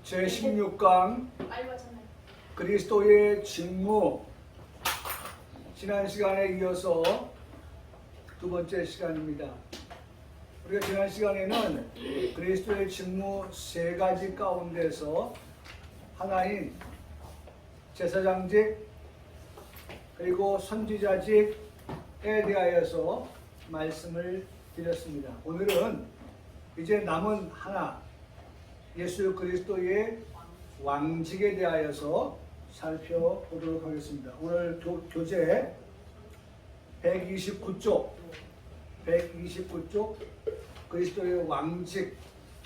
제16강 그리스도의 직무. 지난 시간에 이어서 두 번째 시간입니다. 우리가 지난 시간에는 그리스도의 직무 세 가지 가운데서 하나인 제사장직 그리고 선지자직에 대하여서 말씀을 드렸습니다. 오늘은 이제 남은 하나, 예수 그리스도의 왕직에 대하여서 살펴보도록 하겠습니다. 오늘 교재 129쪽 그리스도의 왕직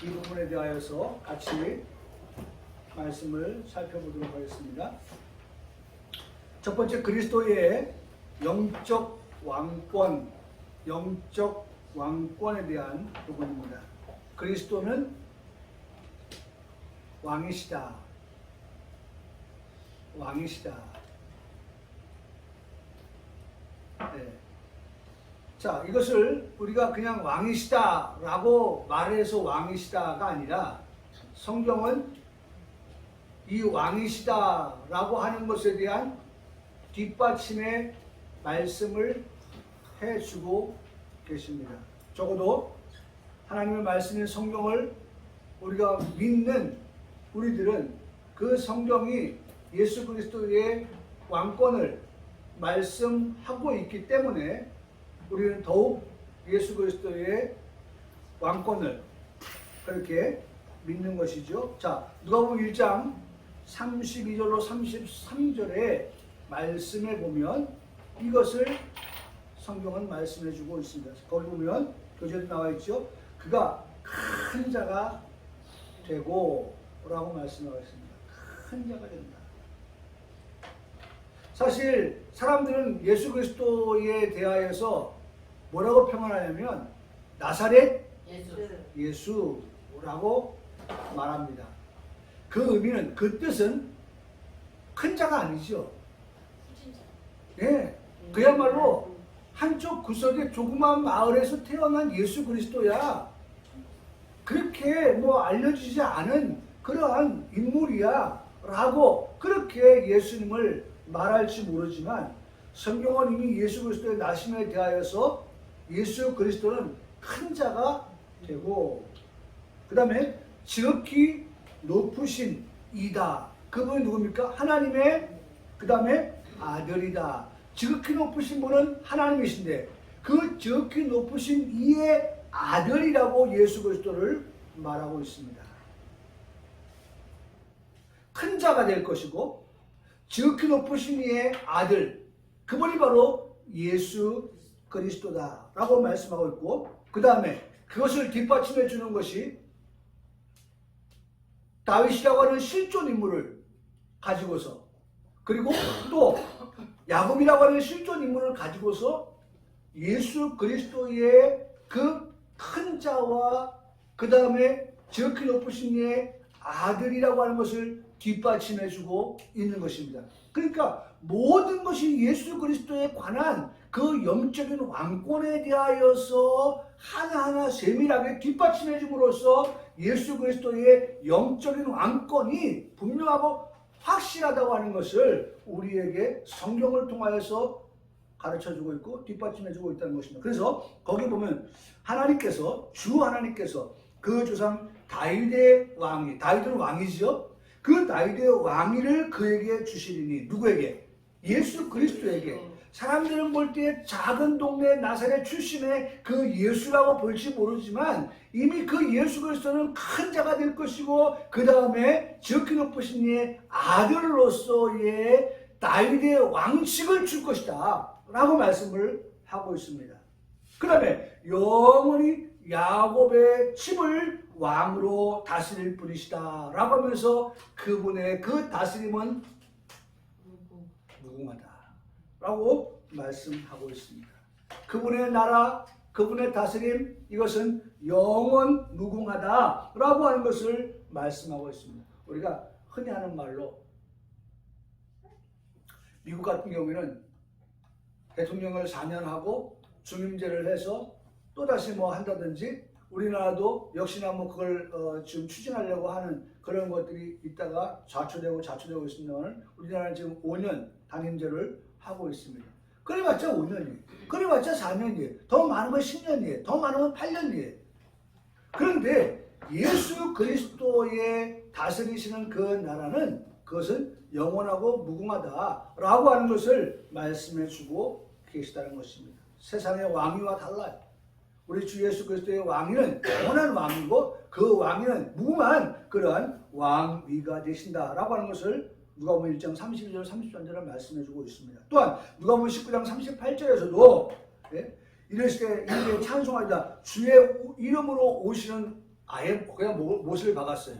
이 부분에 대하여서 같이 말씀을 살펴보도록 하겠습니다. 첫 번째, 그리스도의 영적 왕권에 대한 부분입니다. 그리스도는 왕이시다. 네. 자, 이것을 우리가 그냥 왕이시다라고 말해서 왕이시다가 아니라 성경은 이 왕이시다라고 하는 것에 대한 뒷받침의 말씀을 해주고 계십니다. 적어도 하나님의 말씀인 성경을 우리가 믿는 우리들은 그 성경이 예수 그리스도의 왕권을 말씀하고 있기 때문에 우리는 더욱 예수 그리스도의 왕권을 그렇게 믿는 것이죠. 자, 누가복음 1장 32절로 33절의 말씀에 보면 이것을 성경은 말씀해 주고 있습니다. 거기 보면 교재도 나와 있죠. 그가 큰 자가 되고 라고 말씀하고 있습니다. 큰 자가 된다. 사실 사람들은 예수 그리스도에 대하여서 뭐라고 평안하냐면 나사렛 예수라고 말합니다. 그 의미는, 그 뜻은 큰 자가 아니죠. 네, 그야말로 한쪽 구석의 조그마한 마을에서 태어난 예수 그리스도야. 그렇게 알려지지 않은 그러한 인물이야 라고 그렇게 예수님을 말할지 모르지만 성경은 이미 예수 그리스도의 나심에 대하여서 예수 그리스도는 큰 자가 되고, 그 다음에 지극히 높으신 이다. 그분이 누굽니까? 하나님의 그 다음에 아들이다. 지극히 높으신 분은 하나님이신데 그 지극히 높으신 이의 아들이라고 예수 그리스도를 말하고 있습니다. 큰 자가 될 것이고 지극히 높으신 이의 아들, 그분이 바로 예수 그리스도다라고 말씀하고 있고, 그 다음에 그것을 뒷받침해 주는 것이 다윗이라고 하는 실존 인물을 가지고서, 그리고 또 야곱이라고 하는 실존 인물을 가지고서 예수 그리스도의 그 큰 자와 그 다음에 지극히 높으신 이의 아들이라고 하는 것을 뒷받침해 주고 있는 것입니다. 그러니까 모든 것이 예수 그리스도에 관한 그 영적인 왕권에 대하여서 하나하나 세밀하게 뒷받침해 줌으로써 예수 그리스도의 영적인 왕권이 분명하고 확실하다고 하는 것을 우리에게 성경을 통하여서 가르쳐주고 있고 뒷받침해주고 있다는 것입니다. 그래서 거기 보면 주 하나님께서 그 조상 다윗의 왕이, 다윗은 왕이죠. 그 다윗의 왕위를 그에게 주시리니, 누구에게? 예수 그리스도에게. 사람들은 볼 때 작은 동네 나사렛 출신의 그 예수라고 볼지 모르지만 이미 그 예수 그리스도는 큰 자가 될 것이고, 그 다음에 지극히 높으신 이의 아들로서의 다윗의 왕칙을 줄 것이다 라고 말씀을 하고 있습니다. 그 다음에 영원히 야곱의 집을 왕으로 다스릴 분이시다 라고 하면서 그분의 그 다스림은 무궁하다 라고 말씀하고 있습니다. 그분의 나라, 그분의 다스림, 이것은 영원 무궁하다 라고 하는 것을 말씀하고 있습니다. 우리가 흔히 하는 말로 미국 같은 경우에는 대통령을 4년 하고 중임제를 해서 또다시 한다든지 우리나라도 역시나 뭐 그걸 지금 추진하려고 하는 그런 것들이 있다가 좌초되고 있습니다만 우리나라는 지금 5년 단임제를 하고 있습니다. 그래봤자 5년이에요. 그래봤자 4년이에요. 더 많은 건 10년이에요. 더 많은 건 8년이에요. 그런데 예수 그리스도의 다스리시는 그 나라는 그것은 영원하고 무궁하다라고 하는 것을 말씀해 주고 계시다는 것입니다. 세상의 왕위와 달라요. 우리 주 예수 그리스도의 왕위는 영원한 왕이고 그 왕위는 무궁한 그러한 왕위가 되신다라고 하는 것을 누가복음 1장 32절 33절을 말씀해 주고 있습니다. 또한 누가복음 19장 38절에서도 이르시되 이에 찬송하리다 주의 이름으로 오시는 아예 그냥 못을 박았어요.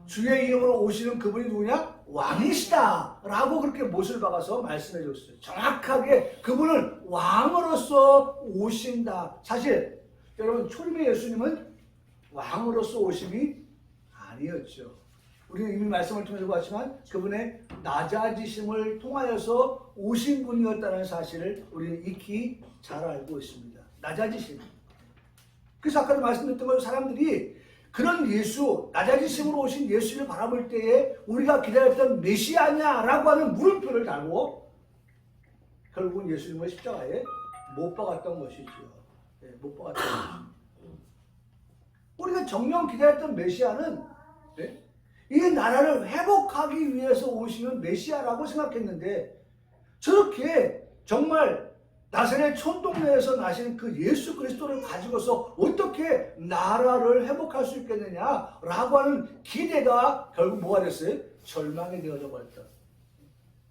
주의 이름으로 오시는 그분이 누구냐? 왕이시다 라고 그렇게 못을 박아서 말씀해 줬어요. 정확하게 그분은 왕으로서 오신다. 사실 여러분 초림의 예수님은 왕으로서 오심이 아니었죠. 우리는 이미 말씀을 통해서 봤지만 그분의 낮아지심을 통하여서 오신 분이었다는 사실을 우리는 익히 잘 알고 있습니다. 낮아지심. 그래서 아까도 말씀드렸던 것처럼 사람들이 그런 예수, 낮아지심으로 오신 예수를 바라볼 때에 우리가 기다렸던 메시아냐라고 하는 물음표를 달고 결국은 예수님을 십자가에 못 박았던 것이죠. 못 박았던 것이죠. 우리가 정녕 기다렸던 메시아는 이 나라를 회복하기 위해서 오시는 메시아라고 생각했는데 저렇게 정말 나사렛 촌동네에서 나신 그 예수 그리스도를 가지고서 어떻게 나라를 회복할 수 있겠느냐라고 하는 기대가 결국 뭐가 됐어요? 절망이 되어져 버렸다.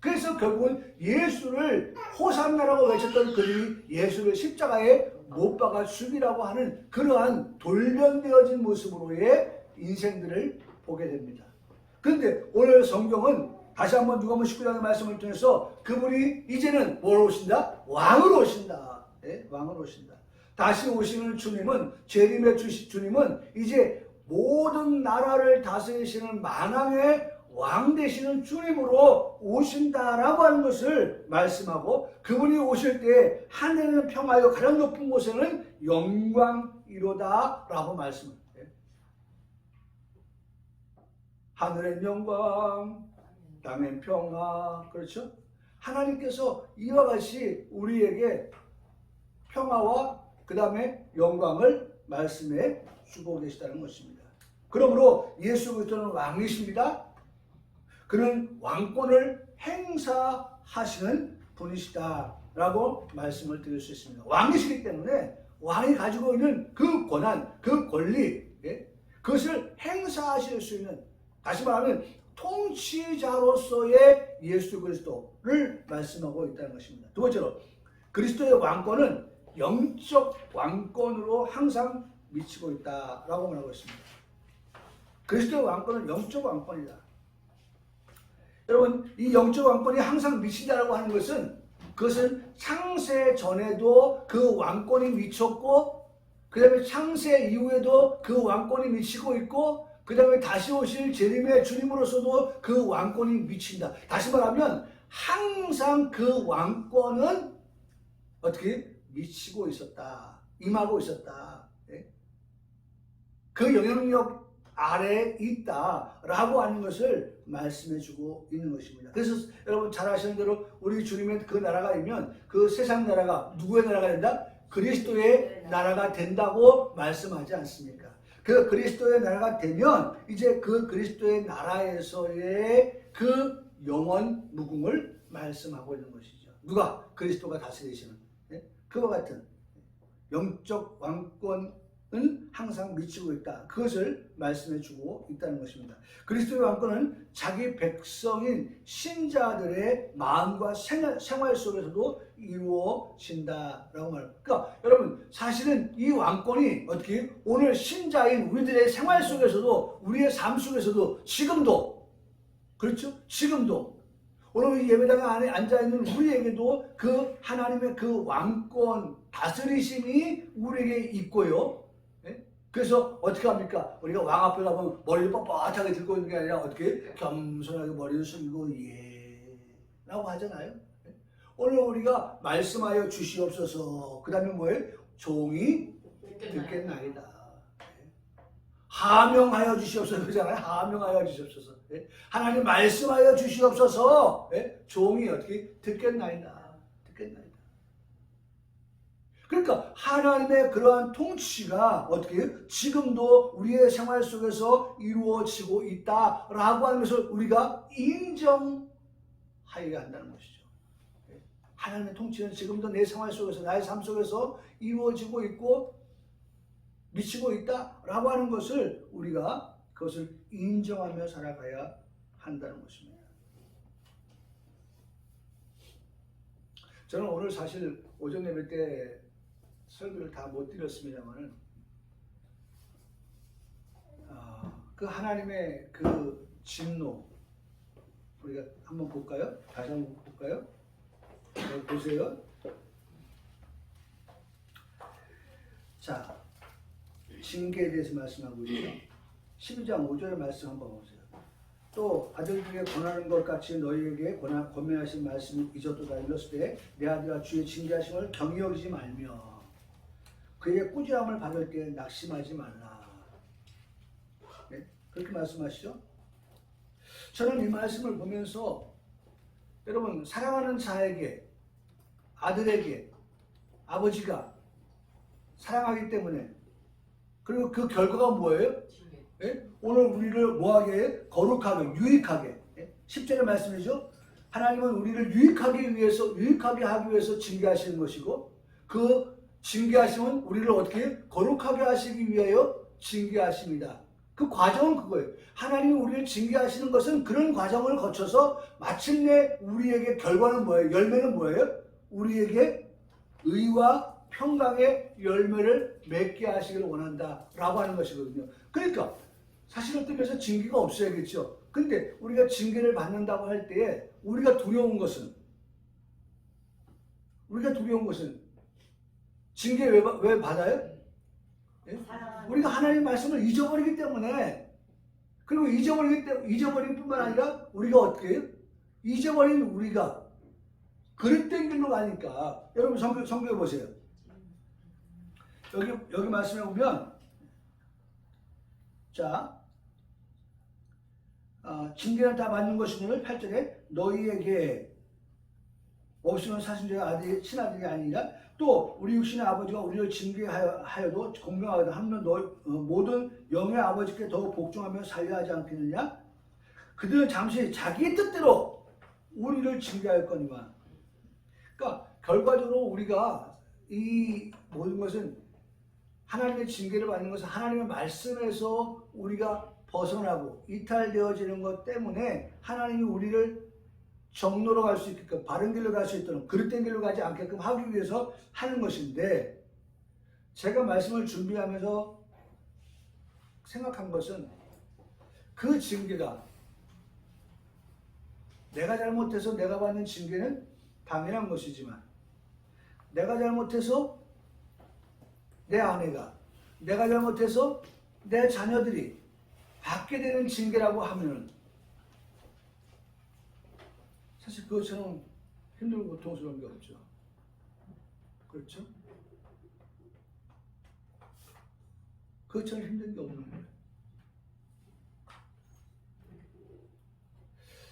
그래서 결국은 예수를 호산나라고 외쳤던 그들이 예수를 십자가에 못 박아 죽이라고 하는 그러한 돌변되어진 모습으로의 인생들을 보게 됩니다. 그런데 오늘 성경은 다시 한번 누가복음 19장의 말씀을 통해서 그분이 이제는 뭘 오신다? 왕으로 오신다. 왕으로 오신다. 다시 오시는 주님은 재림의 주님은 이제 모든 나라를 다스리시는 만왕의 왕 되시는 주님으로 오신다라고 하는 것을 말씀하고 그분이 오실 때 하늘에는 평화요 가장 높은 곳에는 영광이로다라고 말씀합니다. 하늘엔 영광, 땅엔 평화. 그렇죠? 하나님께서 이와 같이 우리에게 평화와 그 다음에 영광을 말씀해 주고 계시다는 것입니다. 그러므로 예수 그리스도는 왕이십니다. 그는 왕권을 행사하시는 분이시다라고 말씀을 드릴 수 있습니다. 왕이시기 때문에 왕이 가지고 있는 그 권한, 그 권리, 그것을 행사하실 수 있는, 다시 말하면 통치자로서의 예수 그리스도를 말씀하고 있다는 것입니다. 두 번째로 그리스도의 왕권은 영적 왕권으로 항상 미치고 있다라고 말하고 있습니다. 그리스도의 왕권은 영적 왕권이다. 여러분, 이 영적 왕권이 항상 미친다라고 하는 것은 그것은 창세 전에도 그 왕권이 미쳤고 그 다음에 창세 이후에도 그 왕권이 미치고 있고 그 다음에 다시 오실 재림의 주님으로서도 그 왕권이 미친다. 다시 말하면 항상 그 왕권은 어떻게 미치고 있었다. 임하고 있었다. 그 영향력 아래에 있다라고 하는 것을 말씀해주고 있는 것입니다. 그래서 여러분 잘 아시는 대로 우리 주님의 그 나라가 있면 그 세상 나라가 누구의 나라가 된다? 그리스도의 나라가 된다고 말씀하지 않습니까? 그 그리스도의 나라가 되면 이제 그 그리스도의 나라에서의 그 영원 무궁을 말씀하고 있는 것이죠. 누가? 그리스도가 다스리시는 그와 같은 영적 왕권은 항상 미치고 있다. 그것을 말씀해 주고 있다는 것입니다. 그리스도의 왕권은 자기 백성인 신자들의 마음과 생활 속에서도 이루어진다라고 말합니다. 그러니까 여러분 사실은 이 왕권이 어떻게 오늘 신자인 우리들의 생활 속에서도 우리의 삶 속에서도 지금도 그렇죠? 지금도 오늘 이 예배당 안에 앉아있는 우리에게도 그 하나님의 그 왕권 다스리심이 우리에게 있고요. 그래서 어떻게 합니까? 우리가 왕 앞에 가면 머리를 뻣뻣하게 들고 있는 게 아니라 어떻게 겸손하게 머리를 숙이고 라고 하잖아요. 오늘 우리가 말씀하여 주시옵소서. 그 다음에 뭐예요? 종이 듣겠나이다. 하명하여 주시옵소서 그러잖아요. 하명하여 주시옵소서. 예? 하나님 말씀하여 주시옵소서. 예? 종이 어떻게 듣겠나이다. 듣겠나이다. 그러니까 하나님의 그러한 통치가 어떻게 지금도 우리의 생활 속에서 이루어지고 있다라고 하는 것을 우리가 인정하여야 한다는 것이죠. 하나님의 통치는 지금도 내 생활 속에서 나의 삶 속에서 이루어지고 있고 미치고 있다라고 하는 것을 우리가 그것을 인정하며 살아가야 한다는 것입니다. 저는 오늘 사실 오전 예배 때 설교를 다 못 드렸습니다만은 그 하나님의 그 진노 우리가 한번 볼까요? 다시 한번 볼까요? 여기 보세요. 자, 징계에 대해서 말씀하고 있죠. 12장 5절의 말씀 한번 보세요. 또 아들들에게 권하는 것 같이 너희에게 권면하신 말씀이 잊었도다. 이랬을 때 내 아들아 주의 징계하심을 경히 여기지 말며 그의 꾸지람을 받을 때 낙심하지 말라. 네? 그렇게 말씀하시죠. 저는 이 말씀을 보면서 여러분 사랑하는 자에게 아들에게 아버지가 사랑하기 때문에 그리고 그 결과가 뭐예요? 예? 오늘 우리를 뭐하게 거룩하게 유익하게 10절의 말씀이죠. 하나님은 우리를 유익하게 하기 위해서 징계하시는 것이고 그 징계하심은 우리를 어떻게 거룩하게 하시기 위하여 징계하십니다. 그 과정은 그거예요. 하나님이 우리를 징계하시는 것은 그런 과정을 거쳐서 마침내 우리에게 결과는 뭐예요? 열매는 뭐예요? 우리에게 의와 평강의 열매를 맺게 하시기를 원한다라고 하는 것이거든요. 그러니까 사실 어떤 면에서 징계가 없어야겠죠. 근데 우리가 징계를 받는다고 할 때에 우리가 두려운 것은 징계 왜 받아요? 예? 우리가 하나님의 말씀을 잊어버리기 때문에 그리고 잊어버릴 뿐만 아니라 우리가 어떻게 해요? 잊어버린 우리가 그릇된 길로 가니까 여러분 성경에 보세요. 여기 말씀해 보면 자 징계는 다 맞는 것이니 8절에 너희에게 없으면 사신자의 아들이 친아들이 아니라 또 우리 육신의 아버지가 우리를 징계하여도 공평하거든 하면 모든 영의 아버지께 더욱 복종하며 살려 하지 않겠느냐? 그들은 잠시 자기의 뜻대로 우리를 징계할 거니와. 그러니까 결과적으로 우리가 이 모든 것은 하나님의 징계를 받는 것은 하나님의 말씀에서 우리가 벗어나고 이탈되어지는 것 때문에 하나님이 우리를 정로로 갈 수 있게끔 바른 길로 갈 수 있도록 그릇된 길로 가지 않게끔 하기 위해서 하는 것인데 제가 말씀을 준비하면서 생각한 것은 그 징계가 내가 잘못해서 내가 받는 징계는 당연한 것이지만 내가 잘못해서 내 아내가 내가 잘못해서 내 자녀들이 받게 되는 징계라고 하면은 사실 그것처럼 힘들고 고통스러운 게 없죠. 그렇죠? 그것처럼 힘든 게 없는 거예요.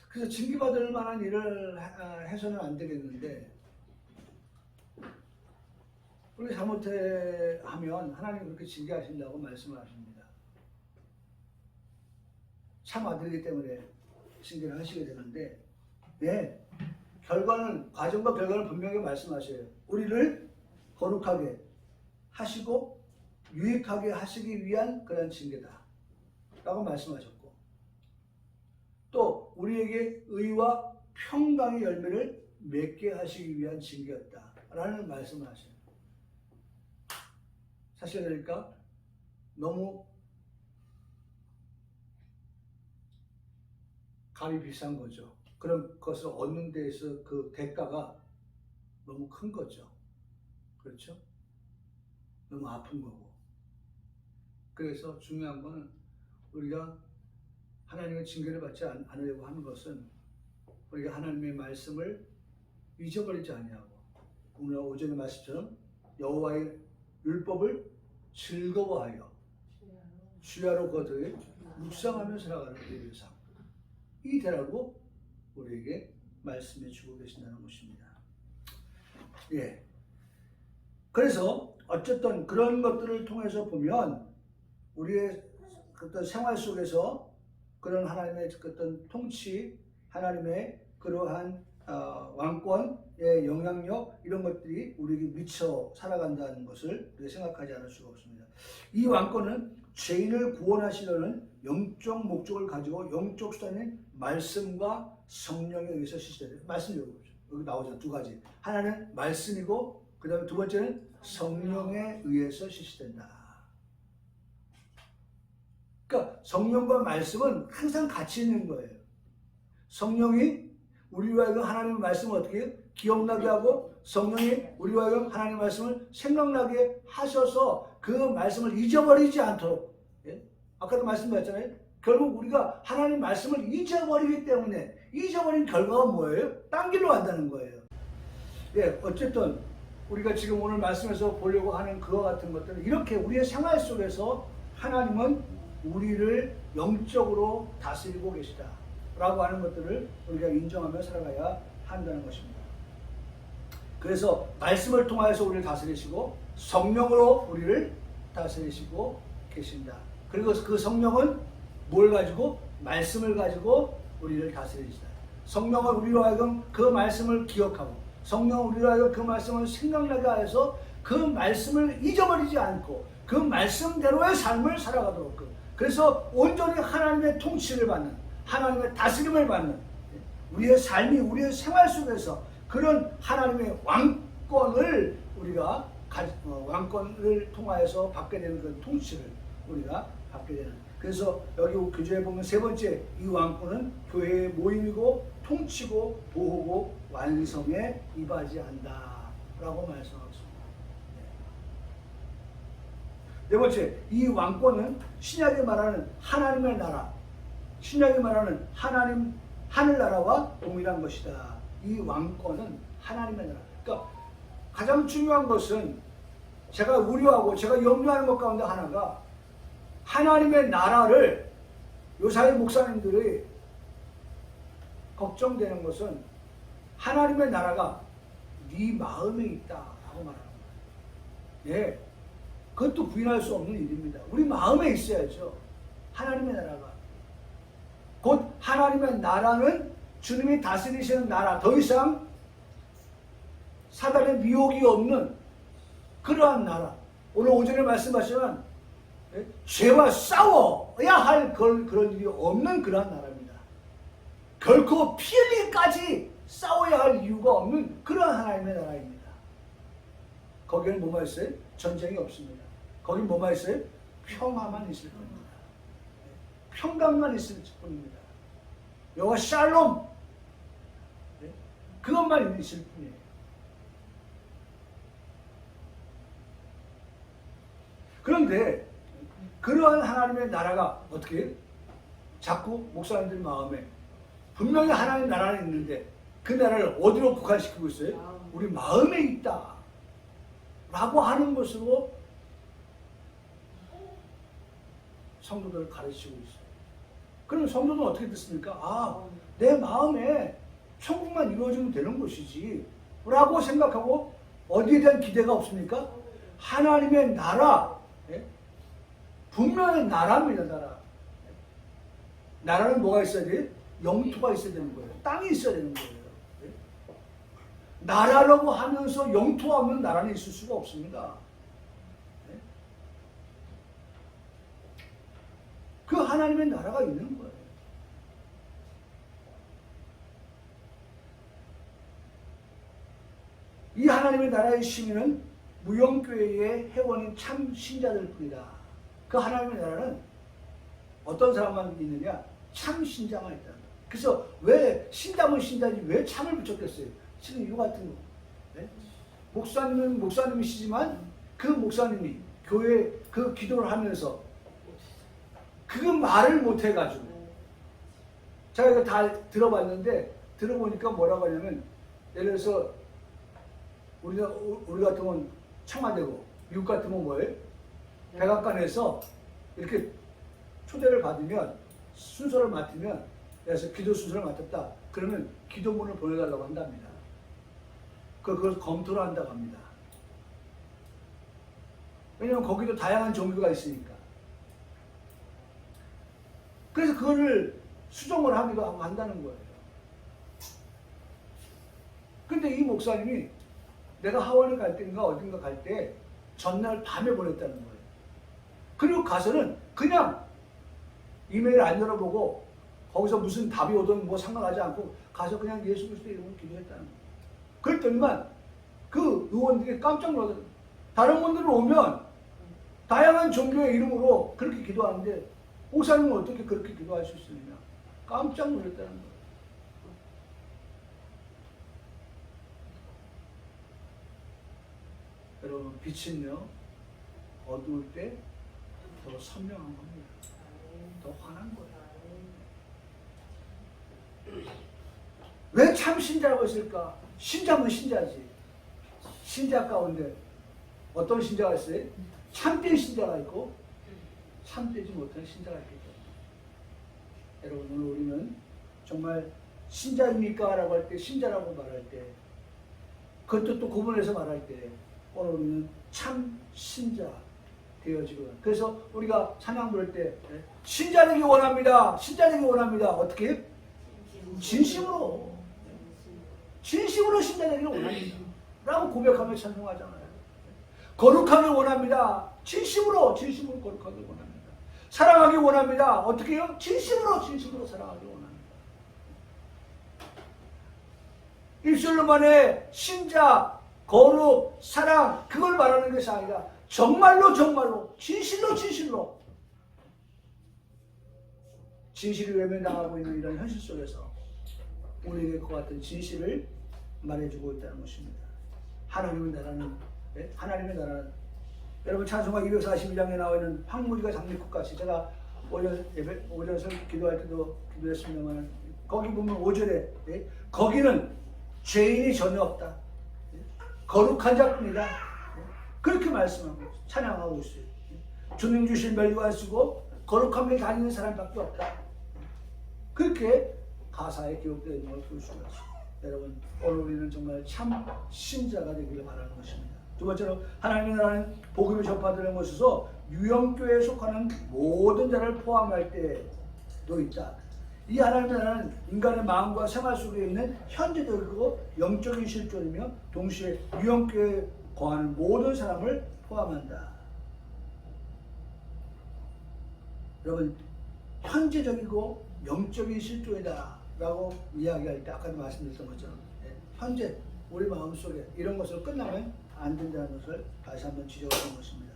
그래서 징계받을 만한 일을 해서는 안 되겠는데 우리 잘못하면 하나님 그렇게 징계하신다고 말씀하십니다. 참 아들이기 때문에 징계를 하시게 되는데 네, 과정과 결과는 분명히 말씀하셔요. 우리를 거룩하게 하시고 유익하게 하시기 위한 그런 징계다 라고 말씀하셨고 또 우리에게 의와 평강의 열매를 맺게 하시기 위한 징계였다 라는 말씀을 하셔요. 사실 그러니까 너무 값이 비싼 거죠. 그런 것을 얻는 데에서 그 대가가 너무 큰 거죠. 그렇죠? 너무 아픈 거고. 그래서 중요한 거는 우리가 하나님의 징계를 받지 않으려고 하는 것은 우리가 하나님의 말씀을 잊어버리지 아니하고 오늘 오전의 말씀처럼 여호와의 율법을 즐거워하여 주야로 거듭 묵상하며 살아가는 우리의 삶. 이 대라고 우리에게 말씀해 주고 계신다는 것입니다. 예. 그래서 어쨌든 그런 것들을 통해서 보면 우리의 어떤 생활 속에서 그런 하나님의 어떤 통치, 하나님의 그러한 왕권의 영향력 이런 것들이 우리에게 미쳐 살아간다는 것을 우리가 생각하지 않을 수가 없습니다. 이 왕권은 죄인을 구원하시려는 영적 목적을 가지고 영적 수단인 말씀과 성령에 의해서 실시돼요. 말씀 여기 나오죠. 두 가지. 하나는 말씀이고 그 다음에 두 번째는 성령에 의해서 실시된다. 그러니까 성령과 말씀은 항상 같이 있는 거예요. 성령이 우리와 하여금 하나님의 말씀을 어떻게 해요? 기억나게 하고 성령이 우리와 하여금 하나님의 말씀을 생각나게 하셔서 그 말씀을 잊어버리지 않도록. 예? 아까도 말씀드렸잖아요. 결국 우리가 하나님 말씀을 잊어버리기 때문에 잊어버린 결과가 뭐예요? 딴 길로 간다는 거예요. 예, 어쨌든 우리가 지금 오늘 말씀에서 보려고 하는 그와 같은 것들은 이렇게 우리의 생활 속에서 하나님은 우리를 영적으로 다스리고 계시다 라고 하는 것들을 우리가 인정하며 살아가야 한다는 것입니다. 그래서 말씀을 통하여서 우리를 다스리시고 성령으로 우리를 다스리시고 계신다. 그리고 그 성령은 뭘 가지고? 말씀을 가지고 우리를 다스리시다. 성령은 우리로 하여금 그 말씀을 기억하고 성령은 우리로 하여금 그 말씀을 생각나게 해서 그 말씀을 잊어버리지 않고 그 말씀대로의 삶을 살아가도록. 그래서 온전히 하나님의 통치를 받는, 하나님의 다스림을 받는 우리의 삶이 우리의 생활 속에서 그런 하나님의 왕권을 우리가 왕권을 통하여서 받게 되는 그런 통치를 우리가 받게 되는. 그래서 여기 교재에 보면 세 번째 이 왕권은 교회의 모임이고 통치고 보호고 완성에 이바지한다라고 말씀하고 있습니다. 네 번째, 이 왕권은 신약이 말하는 하나님의 나라, 신약이 말하는 하나님 하늘나라와 동일한 것이다. 이 왕권은 하나님의 나라. 그러니까 가장 중요한 것은 제가 우려하고 제가 염려하는 것 가운데 하나가 하나님의 나라를 요사이 목사님들이 걱정되는 것은 하나님의 나라가 네 마음에 있다라고 말하는 거예요. 예, 그것도 부인할 수 없는 일입니다. 우리 마음에 있어야죠. 하나님의 나라가. 곧 하나님의 나라는 주님이 다스리시는 나라, 더 이상 사단의 미혹이 없는 그러한 나라. 오늘 오전에 말씀하시지만 죄와 싸워야 할 그런 일이 없는 그러한 나라입니다. 결코 피 흘리기까지 싸워야 할 이유가 없는 그러한 하나님의 나라입니다. 거기에는 뭐가 있어요? 전쟁이 없습니다. 거기는 뭐가 있어요? 평화만 있을 겁니다. 평강만 있을 뿐입니다. 여호와 샬롬, 그것만 있을 뿐이에요. 그런데 그러한 하나님의 나라가 어떻게 자꾸 목사님들 마음에 분명히 하나님의 나라는 있는데 그 나라를 어디로 국한시키고 있어요? 우리 마음에 있다 라고 하는 것으로 성도들을 가르치고 있어요. 그럼 성도는 어떻게 됐습니까? 내 마음에 천국만 이루어지면 되는 것이지 라고 생각하고 어디에 대한 기대가 없습니까? 하나님의 나라, 분명히 나라입니다. 나라는 뭐가 있어야 돼요? 영토가 있어야 되는 거예요. 땅이 있어야 되는 거예요. 나라라고 하면서 영토가 없는 나라는 있을 수가 없습니다. 그 하나님의 나라가 있는 거예요. 이 하나님의 나라의 시민은 무영교회의 회원인 참 신자들 뿐이다. 그 하나님의 나라는 어떤 사람만 있느냐? 참 신자만 있다. 그래서 왜 신자면 신자지 왜 참을 붙였겠어요? 지금 이거 같은 거. 네? 목사님은 목사님이시지만 그 목사님이 교회 그 기도를 하면서 그 말을 못 해가지고 제가 이거 다 들어봤는데 들어보니까 뭐라고 하냐면 예를 들어서 우리 같으면 청와대고 미국 같으면 뭐예요? 백악관에서 이렇게 초대를 받으면 순서를 맡으면 그래서 기도 순서를 맡았다. 그러면 기도문을 보내달라고 한답니다. 그걸 검토를 한다고 합니다. 왜냐하면 거기도 다양한 종교가 있으니까. 그래서 그거를 수정을 하기도 하고 한다는 거예요. 근데 이 목사님이 내가 하원에 갈 때인가 어딘가 갈 때 전날 밤에 보냈다는 거예요. 그리고 가서는 그냥 이메일 안 열어보고 거기서 무슨 답이 오든 뭐 상관하지 않고 가서 그냥 예수 그리스도 이름으로 기도했다는 거예요. 그랬더니만 그 의원들이 깜짝 놀라더라고요. 다른 분들은 오면 다양한 종교의 이름으로 그렇게 기도하는데 목사님은 어떻게 그렇게 기도할 수 있느냐. 깜짝 놀랐다는 거예요. 여러분, 빛은요 어두울 때 더 선명한 겁니다. 더 환한 거예요. 왜 참 신자라고 했을까? 신자면 신자지. 신자 가운데 어떤 신자가 있어요? 참된 신자가 있고 참되지 못한 신자가 있겠죠. 여러분, 오늘 우리는 정말 신자입니까? 라고 할 때, 신자라고 말할 때, 그것도 또 구분해서 말할 때 오늘 우리는 참 신자 되어지고, 그래서 우리가 찬양 부를 때 신자 되기 원합니다. 신자 되기 원합니다. 어떻게? 진심으로 신자 되기를 원합니다. 라고 고백하며 찬송하잖아요. 거룩하길 원합니다. 진심으로 거룩하길 원합니다. 사랑하기 원합니다. 어떻게 해요? 진심으로 사랑하기 원합니다. 입술로만의 신자, 거룩, 사랑, 그걸 말하는 것이 아니라 정말로 진실로 진실이 외면당하고 있는 이런 현실 속에서 우리에게 그 같은 진실을 말해주고 있다는 것입니다. 하나님의 나라는 여러분 찬송가 242장에 나와 있는 황무지가 장미꽃같이, 제가 오전서 기도할 때도 기도했습니다만 거기 보면 5절에 거기는 죄인이 전혀 없다. 거룩한 자뿐이다. 그렇게 말씀하고 찬양하고 있어요. 주님 주신 멸류관 쓰고 거룩함에 다니는 사람밖에 없다. 그렇게 가사에 기록되어 있는 걸 볼 수가 있어요. 여러분, 오늘 우리는 정말 참 신자가 되기를 바라는 것입니다. 두 번째로, 하나님의 나라는 복음을 전파되는 것에서 유형교회에 속하는 모든 자를 포함할 때도 있다. 이 하나님의 나라는 인간의 마음과 생활 속에 있는 현재적이고 영적인 실존이며 동시에 유형교회에 거하는 모든 사람을 포함한다. 여러분, 현재적이고 영적인 실존이다 라고 이야기할 때 아까도 말씀드렸던 것처럼 현재 우리 마음속에 이런 것으로 끝나면 안 된다는 것을 다시 한번 지적하는 것입니다.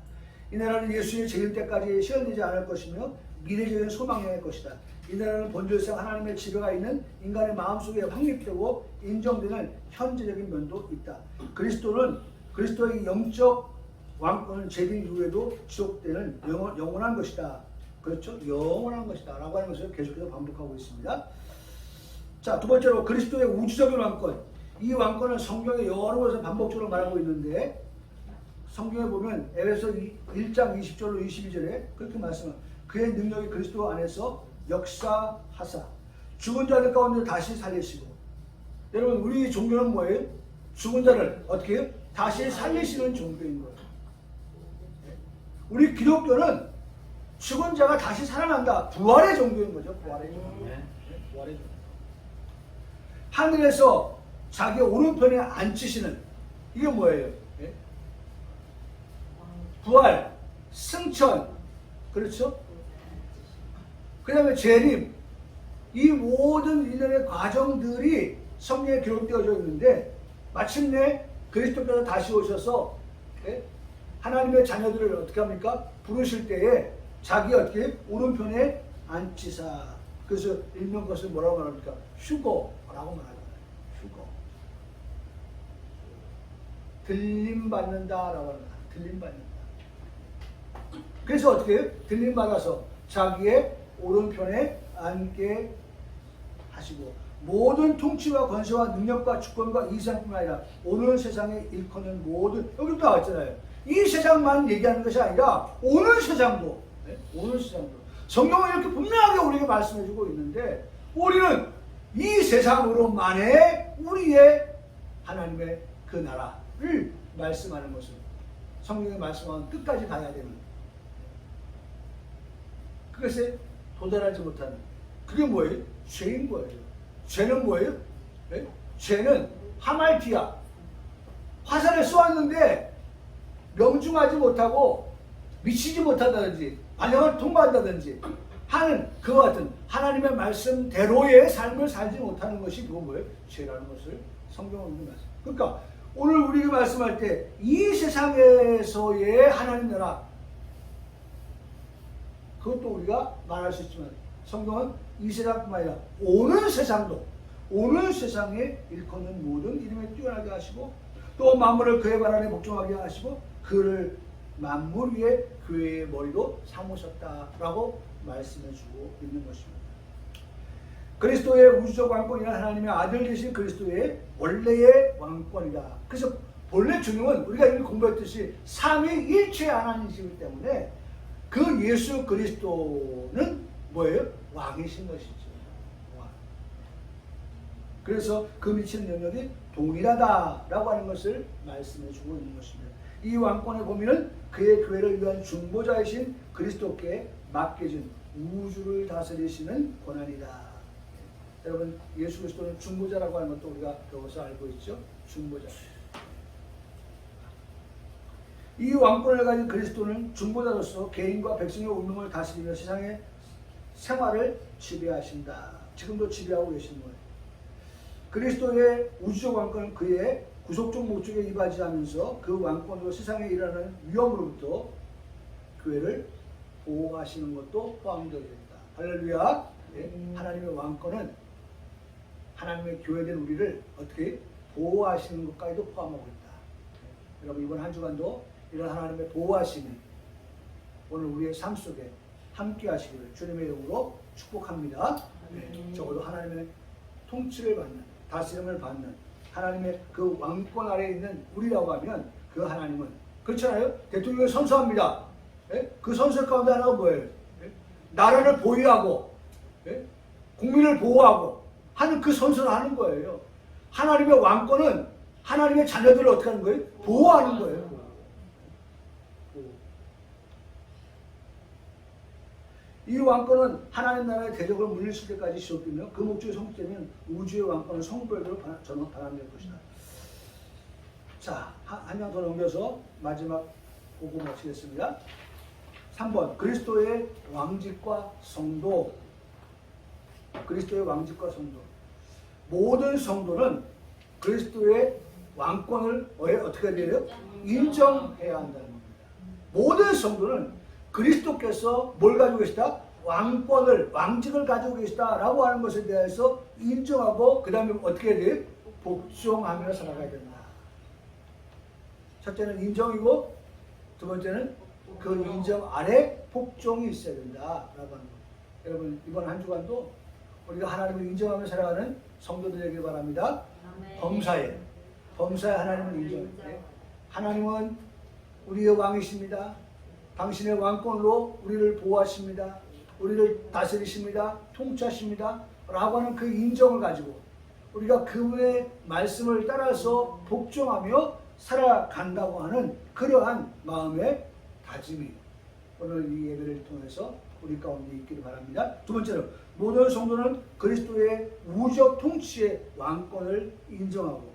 이 나라는 예수의 재림 때까지 시현되지 않을 것이며 미래적인 소망이 할 것이다. 이 나라는 본질상 하나님의 지배가 있는 인간의 마음속에 확립되고 인정되는 현재적인 면도 있다. 그리스도의 영적 왕권은 재림 이후에도 지속되는 영원한 것이다. 그렇죠? 영원한 것이다 라고 하는 것을 계속해서 반복하고 있습니다. 자, 두 번째로 그리스도의 우주적인 왕권. 이 왕권은 성경에 여러 곳에서 반복적으로 말하고 있는데 성경에 보면 에베소 1장 20절로 22절에 그렇게 말씀합니다. 그의 능력이 그리스도 안에서 역사하사 죽은 자들 가운데 다시 살리시고. 여러분, 우리 종교는 뭐예요? 죽은 자를 어떻게 해요? 다시 살리시는 종교인 거예요. 우리 기독교는 죽은 자가 다시 살아난다. 부활의 종교인 거죠. 부활의 종교. 부활의 종교. 하늘에서 자기 오른편에 앉히시는, 이게 뭐예요? 부활, 승천, 그렇죠? 그 다음에 재림, 이 모든 일련의 과정들이 성경에 기록되어져 있는데 마침내 그리스도께서 다시 오셔서 하나님의 자녀들을 어떻게 합니까? 부르실 때에 자기 어떻게 오른편에 앉히사. 그래서 일명 것을 뭐라고 말합니까? 휴거라고 말하잖아요. 휴거. 들림받는다라고 합니다. 들림받는다. 그래서 어떻게 해요? 들림받아서 자기의 오른편에 앉게 하시고 모든 통치와 권세와 능력과 주권과 이 세상뿐만 아니라 오늘 세상에 일컫는 모든, 여기도 나왔잖아요. 이 세상만 얘기하는 것이 아니라 오늘 세상도, 오늘 세상도 성경은 이렇게 분명하게 우리에게 말씀해주고 있는데 우리는 이 세상으로만의 우리의 하나님의 그 나라를 말씀하는 것은 성경의 말씀하는 끝까지 가야 되는 그것에 도달하지 못하는 그게 뭐예요? 죄인 거예요. 죄는 뭐예요? 네? 죄는 하말티아 화살에 쏘았는데 명중하지 못하고 미치지 못한다든지 반영을 통과한다든지 하는 그와 같은 하나님의 말씀대로의 삶을 살지 못하는 것이 그거 뭐예요? 죄라는 것을 성경은 말씀. 그러니까 오늘 우리가 말씀할 때 이 세상에서의 하나님 나라 그것도 우리가 말할 수 있지만 성경은 이 세상뿐만 아니라 오는 세상도 오는 세상에 일컫는 모든 이름에 뛰어나게 하시고 또 만물을 그의 발 아래 복종하게 하시고 그를 만물 위에 교회의 머리로 삼으셨다라고 말씀해주고 있는 것입니다. 그리스도의 우주적 왕권이란 하나님의 아들 되신 그리스도의 원래의 왕권이다. 그래서 본래 주님은 우리가 이미 공부했듯이 삼위일체 하나님이시기 때문에 그 예수 그리스도는 뭐예요? 왕이신 것이죠. 왕. 그래서 그 미치는 영역이 동일하다라고 하는 것을 말씀해주고 있는 것입니다. 이 왕권의 범위는 그의 교회를 위한 중보자이신 그리스도께 맡겨진 우주를 다스리시는 권한이다. 여러분 예수 그리스도는 중보자라고 하는 것도 우리가 배워서 알고 있죠. 중보자. 이 왕권을 가진 그리스도는 중보자로서 개인과 백성의 운명을 다스리며 세상의 생활을 지배하신다. 지금도 지배하고 계시는 거예요. 그리스도의 우주적 왕권은 그의 구속적 목적에 이바지하면서 그 왕권으로 세상에 일어나는 위험으로부터 교회를 보호하시는 것도 포함되어 있다. 할렐루야. 네. 하나님의 왕권은 하나님의 교회된 우리를 어떻게 보호하시는 것까지도 포함하고 있다. 네. 여러분 이번 한 주간도 이런 하나님의 보호하심이 오늘 우리의 삶 속에 함께 하시기를 주님의 이름으로 축복합니다. 네. 적어도 하나님의 통치를 받는 다스림을 받는 하나님의 그 왕권 아래에 있는 우리라고 하면 그 하나님은 그렇잖아요. 대통령을 선서합니다. 예? 그 선서 가운데 하나가 뭐예요? 예? 나라를 보유하고 예? 국민을 보호하고 하는 그 선서를 하는 거예요. 하나님의 왕권은 하나님의 자녀들을 어떻게 하는 거예요? 보호하는 거예요. 이 왕권은 하나님 나라의 대적을 물리칠 때까지 지속되며 그 목적이 성취되면 우주의 왕권은 성부에게로 저는 반환될 것이다. 자, 한 장 더 넘겨서 마지막 보고 마치겠습니다. 3번 그리스도의 왕직과 성도. 그리스도의 왕직과 성도. 모든 성도는 그리스도의 왕권을 어떻게 해야 돼요? 인정해야 한다는 겁니다. 모든 성도는 그리스도께서 뭘 가지고 계시다? 왕권을, 왕직을 가지고 계시다라고 하는 것에 대해서 인정하고 그 다음에 어떻게 해야 돼요? 복종하며 살아가야 된다. 첫째는 인정이고 두 번째는 그 인정 아래 복종이 있어야 된다라고 하는 것. 여러분 이번 한 주간도 우리가 하나님을 인정하며 살아가는 성도들에게 바랍니다. 범사에 하나님을 인정해. 하나님은 우리의 왕이십니다. 당신의 왕권으로 우리를 보호하십니다. 우리를 다스리십니다. 통치하십니다. 라고 하는 그 인정을 가지고 우리가 그분의 말씀을 따라서 복종하며 살아간다고 하는 그러한 마음의 다짐이 오늘 이 예배를 통해서 우리 가운데 있기를 바랍니다. 두 번째로 모든 성도는 그리스도의 우주적 통치의 왕권을 인정하고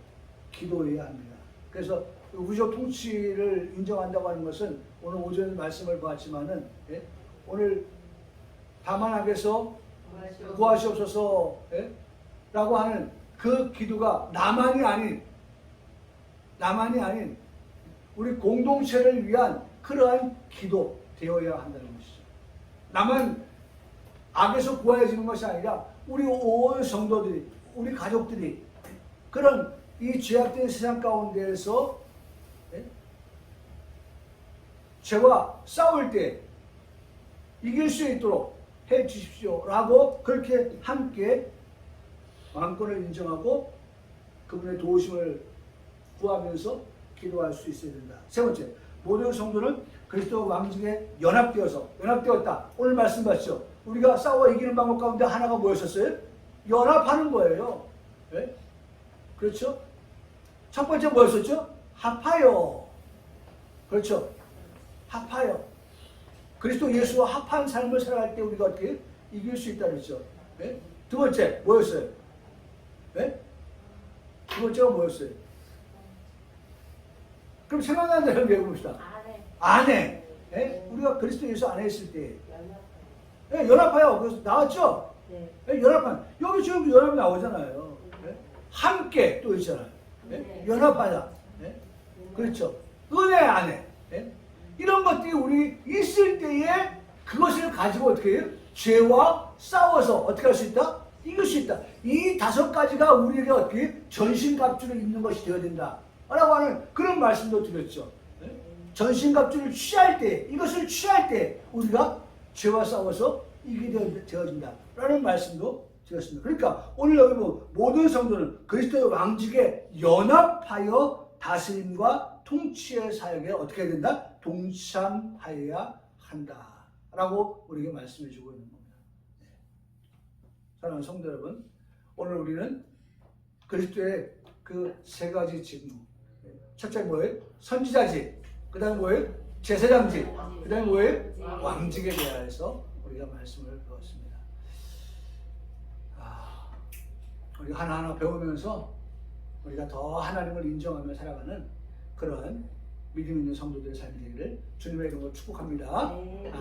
기도해야 합니다. 그래서 우주적 통치를 인정한다고 하는 것은 오늘 오전에 말씀을 보았지만은 예? 오늘 다만 앞에서 구하시옵소서 예? 라고 하는 그 기도가 나만이 아닌 우리 공동체를 위한 그러한 기도 되어야 한다는 것이죠. 나만 악에서 구하여지는 것이 아니라 우리 온 성도들이 우리 가족들이 그런 이 죄악된 세상 가운데에서 죄와 싸울 때 이길 수 있도록 해 주십시오 라고 그렇게 함께 왕권을 인정하고 그분의 도우심을 구하면서 기도할 수 있어야 된다. 세 번째, 모든 성도는 그리스도 왕직에 연합되었다. 오늘 말씀 봤죠? 우리가 싸워 이기는 방법 가운데 하나가 뭐였었어요? 연합하는 거예요. 네? 그렇죠? 첫 번째 뭐였었죠? 합하여. 그렇죠? 합하여. 그리스도 예수와 합한 삶을 살아갈 때 우리가 어떻게 이길 수 있다 그랬죠? 네? 두 번째 뭐였어요? 네? 두 번째가 뭐였어요? 그럼 생각나는 대로 얘기해봅시다. 아내. 네? 우리가 그리스도 예수 안에 있을 때 네, 연합하여. 그래서 나왔죠? 네, 연합하여. 여기 지금 연합이 나오잖아요. 네? 함께 또 있잖아요. 네? 연합하여. 네? 그렇죠. 은혜 안에. 네? 이런 것들이 우리 있을 때에 그것을 가지고 어떻게 해요? 죄와 싸워서 어떻게 할 수 있다? 이길 수 있다. 이 5가지가 우리에게 어떻게 전신갑주를 입는 것이 되어야 된다. 라고 하는 그런 말씀도 드렸죠. 네? 전신갑주를 취할 때, 이것을 취할 때 우리가 죄와 싸워서 이기게 되어진다. 라는 말씀도 드렸습니다. 그러니까 오늘 여기 모든 성도는 그리스도의 왕직에 연합하여 다스림과 통치의 사역에 어떻게 해야 된다? 동참하여야 한다. 라고 우리에게 말씀해 주고 있는 겁니다. 사랑하는 성도 여러분, 오늘 우리는 그리스도의 그 3가지 직무. 첫째 뭐예요? 선지자직. 그 다음에 뭐예요? 제사장직. 그 다음에 뭐예요? 왕직에 대하여서 우리가 말씀을 배웠습니다. 우리가 하나하나 배우면서 우리가 더 하나님을 인정하며 살아가는 그런 믿음 있는 성도들의 삶이 되기를 주님의 이름으로 축복합니다. 아멘.